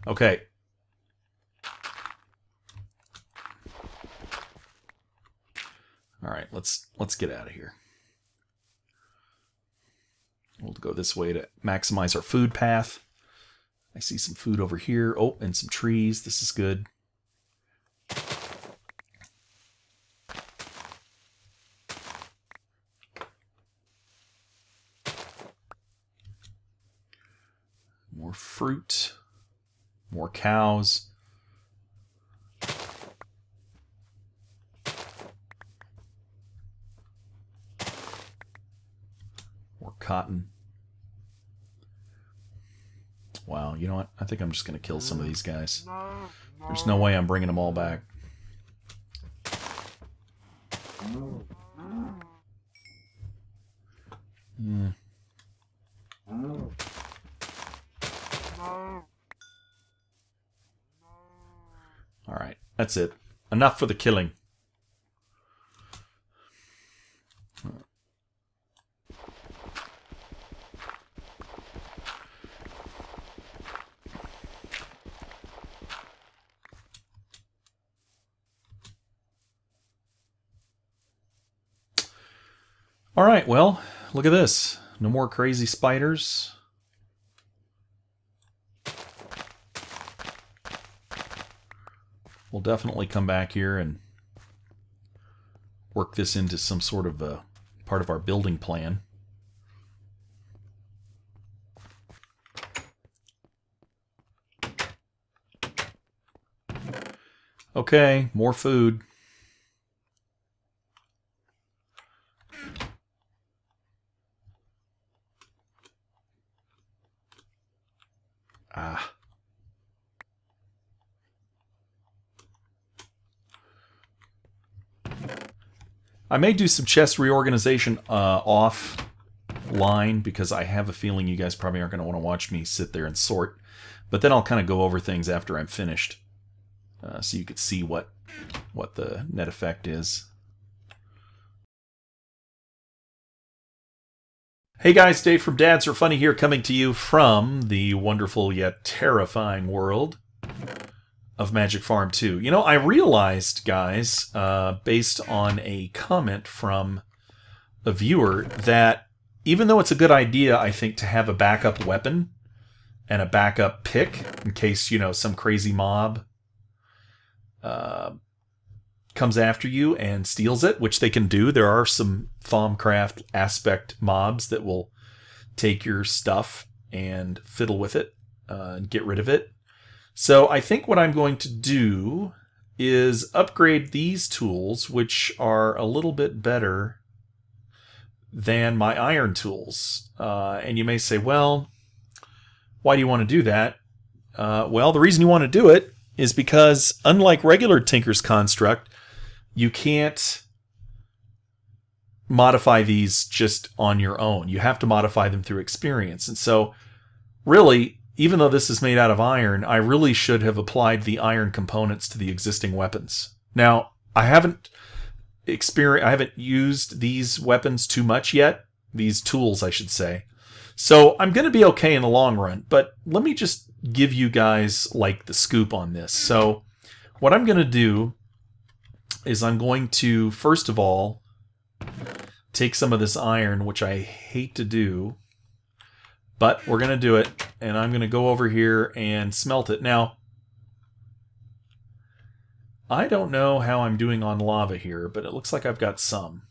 Okay. All right, let's get out of here. We'll go this way to maximize our food path. I see some food over here. Oh, and some trees. This is good. More fruit. More cows. More cotton. Wow, you know what? I think I'm just going to kill some of these guys. There's no way I'm bringing them all back. Yeah. Alright, that's it. Enough for the killing. Alright, well, look at this. No more crazy spiders. We'll definitely come back here and work this into some sort of a part of our building plan. Okay, more food. Ah. I may do some chest reorganization offline because I have a feeling you guys probably aren't going to want to watch me sit there and sort. But then I'll kind of go over things after I'm finished, so you could see what the net effect is. Hey guys, Dave from dadsRfunny here, coming to you from the wonderful yet terrifying world of Magic Farm 2. You know, I realized, guys, based on a comment from a viewer, that even though it's a good idea, I think, to have a backup weapon and a backup pick in case, you know, some crazy mob comes after you and steals it, which they can do. There are some Thaumcraft aspect mobs that will take your stuff and fiddle with it and get rid of it. So I think what I'm going to do is upgrade these tools, which are a little bit better than my iron tools. And you may say, well, why do you want to do that? Well, the reason you want to do it is because, unlike regular Tinker's Construct, you can't modify these just on your own. You have to modify them through experience. And so, really, even though this is made out of iron, I really should have applied the iron components to the existing weapons. Now, I haven't used these weapons too much yet. These tools, I should say. So I'm going to be okay in the long run. But let me just give you guys, like, the scoop on this. So what I'm going to do is I'm going to, first of all, take some of this iron, which I hate to do, but we're going to do it, and I'm going to go over here and smelt it. Now, I don't know how I'm doing on lava here, but it looks like I've got some.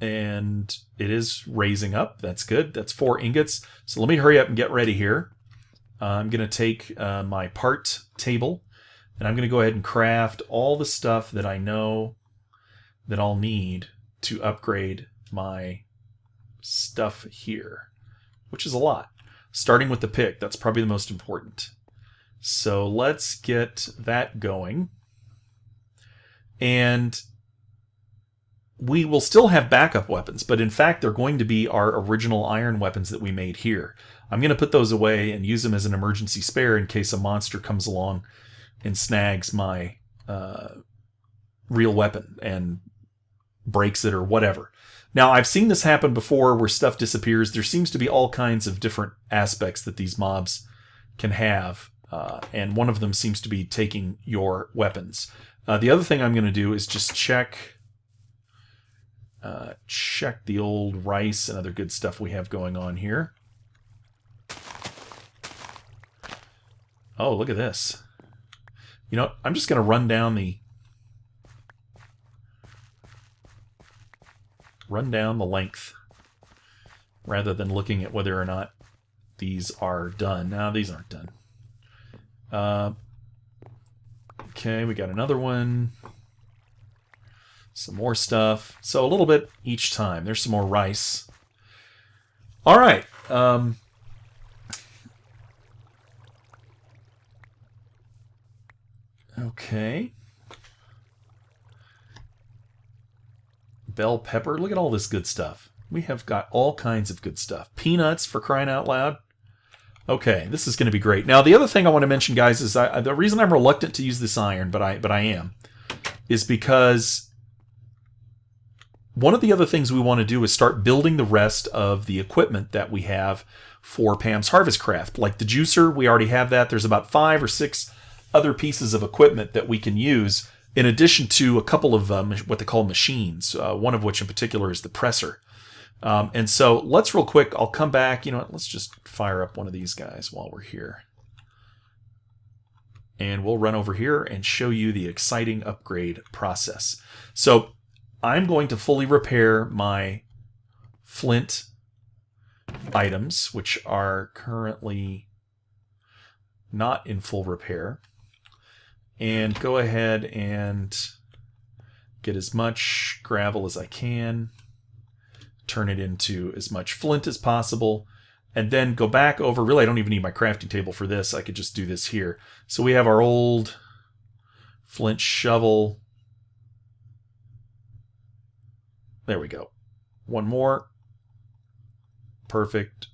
And it is raising up. That's good. That's 4 ingots. So let me hurry up and get ready here. I'm going to take my part table, and I'm going to go ahead and craft all the stuff that I know that I'll need to upgrade my stuff here, which is a lot. Starting with the pick, that's probably the most important. So let's get that going. And we will still have backup weapons, but in fact they're going to be our original iron weapons that we made here. I'm going to put those away and use them as an emergency spare in case a monster comes along and snags my real weapon and breaks it or whatever. Now, I've seen this happen before where stuff disappears. There seems to be all kinds of different aspects that these mobs can have, and one of them seems to be taking your weapons. The other thing I'm going to do is just check the old rice and other good stuff we have going on here. Oh, look at this. You know, I'm just going to run down the length rather than looking at whether or not these are done. Now, these aren't done. Okay, we got another one. Some more stuff. So a little bit each time. There's some more rice. All right. Okay. Bell pepper. Look at all this good stuff. We have got all kinds of good stuff. Peanuts, for crying out loud. Okay, this is going to be great. Now, the other thing I want to mention, guys, is the reason I'm reluctant to use this iron, but I am, is because one of the other things we want to do is start building the rest of the equipment that we have for Pam's Harvest Craft. Like the juicer, we already have that. There's about 5 or 6 other pieces of equipment that we can use, in addition to a couple of what they call machines, one of which in particular is the presser. And so let's real quick, I'll come back. You know what, let's just fire up one of these guys while we're here. And we'll run over here and show you the exciting upgrade process. So I'm going to fully repair my flint items, which are currently not in full repair. And go ahead and get as much gravel as I can, turn it into as much flint as possible, and then go back over. Really, I don't even need my crafting table for this. I could just do this here. So we have our old flint shovel. There we go. One more. Perfect.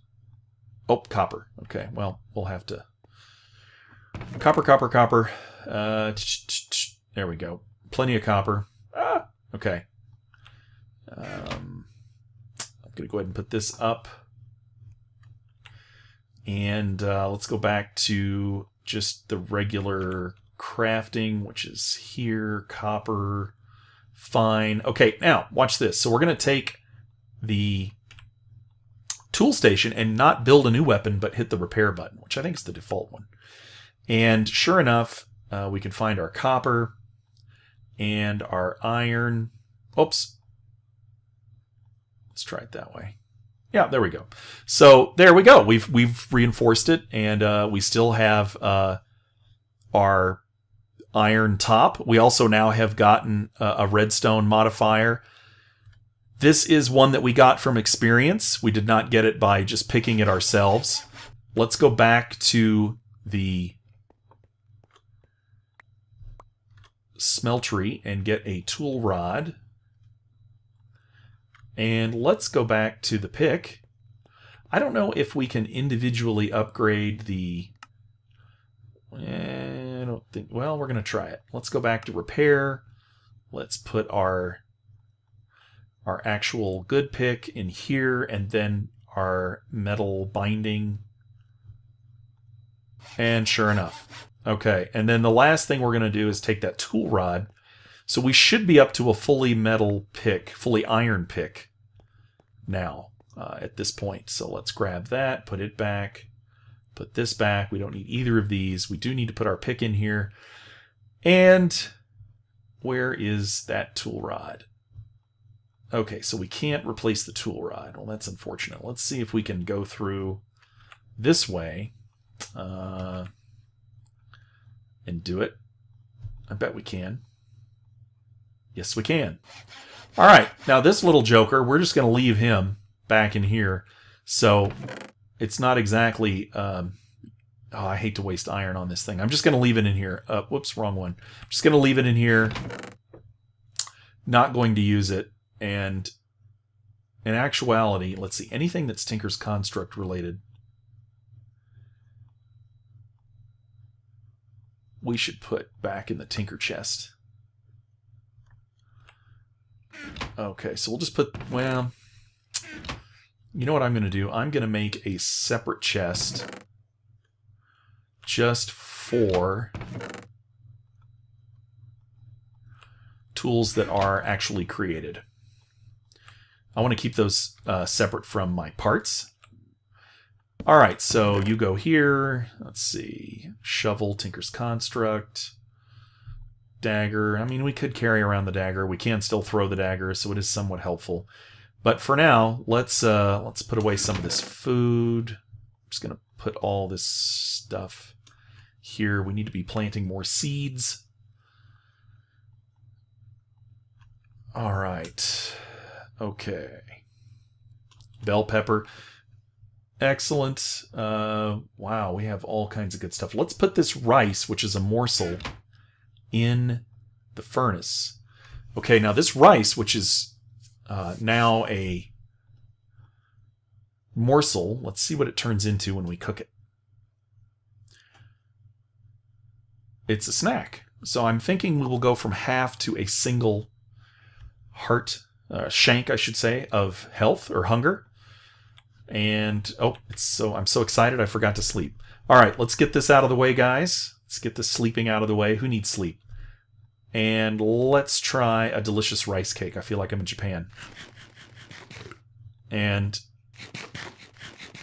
Oh, copper. Okay, well, we'll have to... Copper, copper, copper. There we go. Plenty of copper. Ah, okay. I'm going to go ahead and put this up. And let's go back to just the regular crafting, which is here. Copper. Fine. Okay, now, watch this. So we're going to take the tool station and not build a new weapon, but hit the repair button, which I think is the default one. And sure enough, we can find our copper and our iron. Oops. Let's try it that way. Yeah, there we go. So there we go. We've reinforced it, and we still have our iron top. We also now have gotten a redstone modifier. This is one that we got from experience. We did not get it by just picking it ourselves. Let's go back to the smeltery and get a tool rod. And let's go back to the pick. I don't know if we can individually upgrade the... I don't think... Well, we're going to try it. Let's go back to repair. Let's put our actual good pick in here, and then our metal binding. And sure enough. Okay, and then the last thing we're going to do is take that tool rod. So we should be up to a fully metal pick, fully iron pick now at this point. So let's grab that, put it back, put this back. We don't need either of these. We do need to put our pick in here. And where is that tool rod? Okay, so we can't replace the tool rod. Well, that's unfortunate. Let's see if we can go through this way and do it. I bet we can. Yes, we can. All right, now this little joker, we're just going to leave him back in here. So it's not exactly... oh, I hate to waste iron on this thing. I'm just going to leave it in here. Whoops, wrong one. I'm just going to leave it in here. Not going to use it. And in actuality, let's see, anything that's Tinker's Construct related, we should put back in the Tinker chest. Okay, so we'll just put, well, you know what I'm going to do? I'm going to make a separate chest just for tools that are actually created. I want to keep those separate from my parts. All right, so you go here. Let's see. Shovel, Tinker's Construct, dagger. I mean, we could carry around the dagger. We can still throw the dagger, so it is somewhat helpful. But for now, let's put away some of this food. I'm just gonna put all this stuff here. We need to be planting more seeds. All right. Okay. Bell pepper. Excellent. Wow, we have all kinds of good stuff. Let's put this rice, which is a morsel, in the furnace. Okay, now this rice, which is now a morsel, let's see what it turns into when we cook it. It's a snack. So I'm thinking we will go from half to a single shank, I should say, of health or hunger. And oh, I'm so excited I forgot to sleep. All right, let's get this out of the way, guys. Let's get this sleeping out of the way. Who needs sleep? And let's try a delicious rice cake. I feel like I'm in Japan. And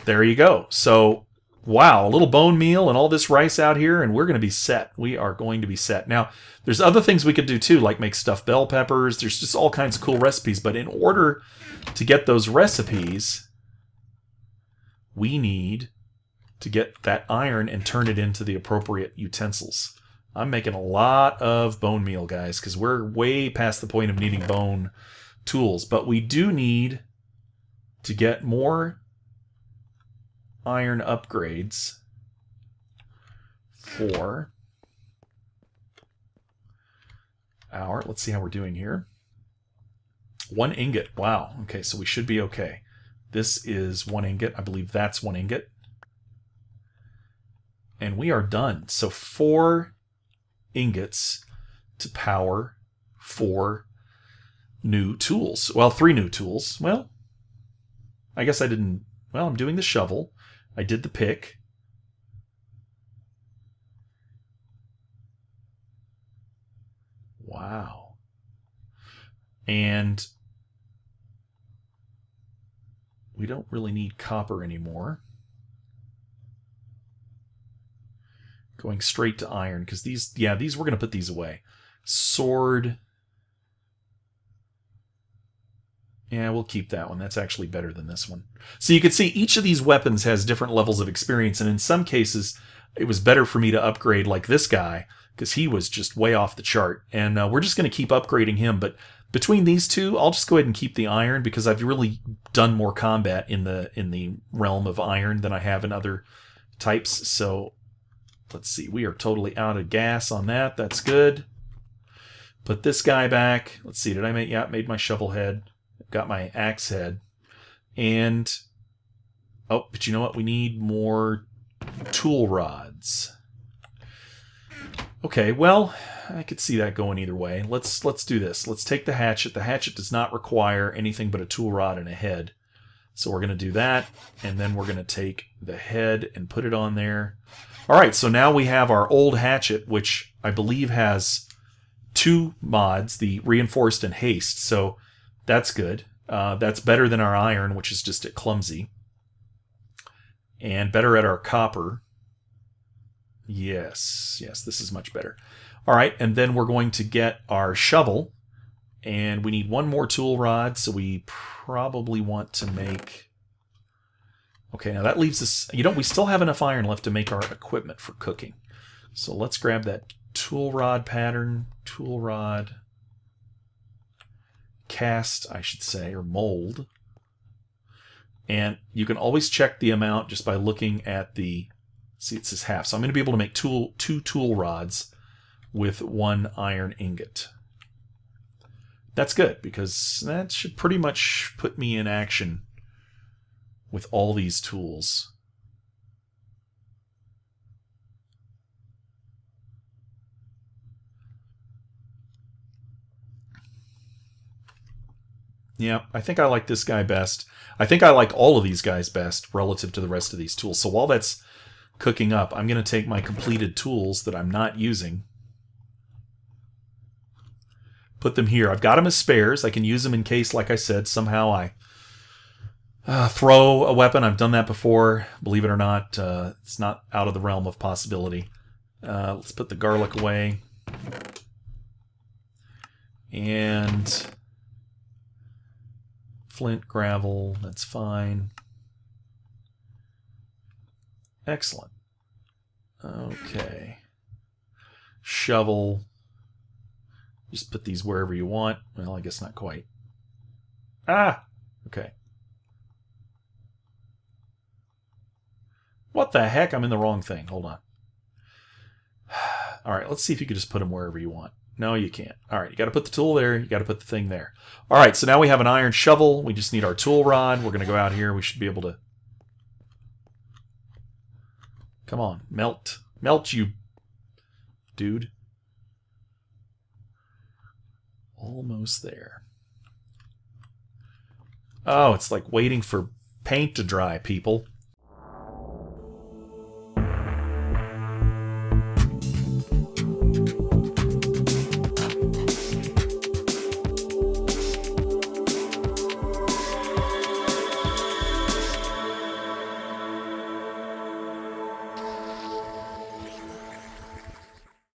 there you go. So, wow, a little bone meal and all this rice out here, and we're going to be set. We are going to be set. Now, there's other things we could do too, like make stuffed bell peppers. There's just all kinds of cool recipes. But in order to get those recipes, we need to get that iron and turn it into the appropriate utensils. I'm making a lot of bone meal, guys, because we're way past the point of needing bone tools. But we do need to get more iron upgrades for our... Let's see how we're doing here. 1 ingot. Wow. Okay, so we should be okay. This is 1 ingot. I believe that's 1 ingot. And we are done. So 4 ingots to power 4 new tools. Well, 3 new tools. Well, I guess I didn't... Well, I'm doing the shovel. I did the pick. Wow. And we don't really need copper anymore. Going straight to iron, because these we're going to put these away. Sword. Yeah, we'll keep that one. That's actually better than this one. So you can see each of these weapons has different levels of experience, and in some cases, it was better for me to upgrade like this guy, because he was just way off the chart. And we're just going to keep upgrading him, but between these two, I'll just go ahead and keep the iron because I've really done more combat in the realm of iron than I have in other types. So let's see, we are totally out of gas on that. That's good. Put this guy back. Let's see, did I make? Yeah, made my shovel head. Got my axe head. And oh, but you know what? We need more tool rods. Okay, well, I could see that going either way. Let's do this. Let's take the hatchet. The hatchet does not require anything but a tool rod and a head. So we're going to do that, and then we're going to take the head and put it on there. All right, so now we have our old hatchet, which I believe has 2 mods, the reinforced and haste. So that's good. That's better than our iron, which is just at clumsy. And better at our copper. Yes, this is much better. All right, and then we're going to get our shovel, and we need 1 more tool rod, so we probably want to make... Okay, now that leaves us... we still have enough iron left to make our equipment for cooking. So let's grab that tool rod pattern, tool rod cast, I should say, or mold. And you can always check the amount just by looking at the... See, it says half. So I'm going to be able to make 2 tool rods with 1 iron ingot. That's good, because that should pretty much put me in action with all these tools. Yeah, I think I like this guy best. I think I like all of these guys best relative to the rest of these tools. So while that's cooking up, I'm going to take my completed tools that I'm not using, put them here. I've got them as spares. I can use them in case, like I said, somehow I throw a weapon. I've done that before. Believe it or not, it's not out of the realm of possibility. Let's put the garlic away. And flint, gravel, that's fine. Excellent. Okay. Shovel. Just put these wherever you want. Well, I guess not quite. Ah! Okay. What the heck? I'm in the wrong thing. Hold on. All right, let's see if you can just put them wherever you want. No, you can't. All right, you got to put the tool there. You got to put the thing there. All right, so now we have an iron shovel. We just need our tool rod. We're going to go out here. We should be able to... Come on, melt. Melt, you dude. Almost there. Oh, it's like waiting for paint to dry, people.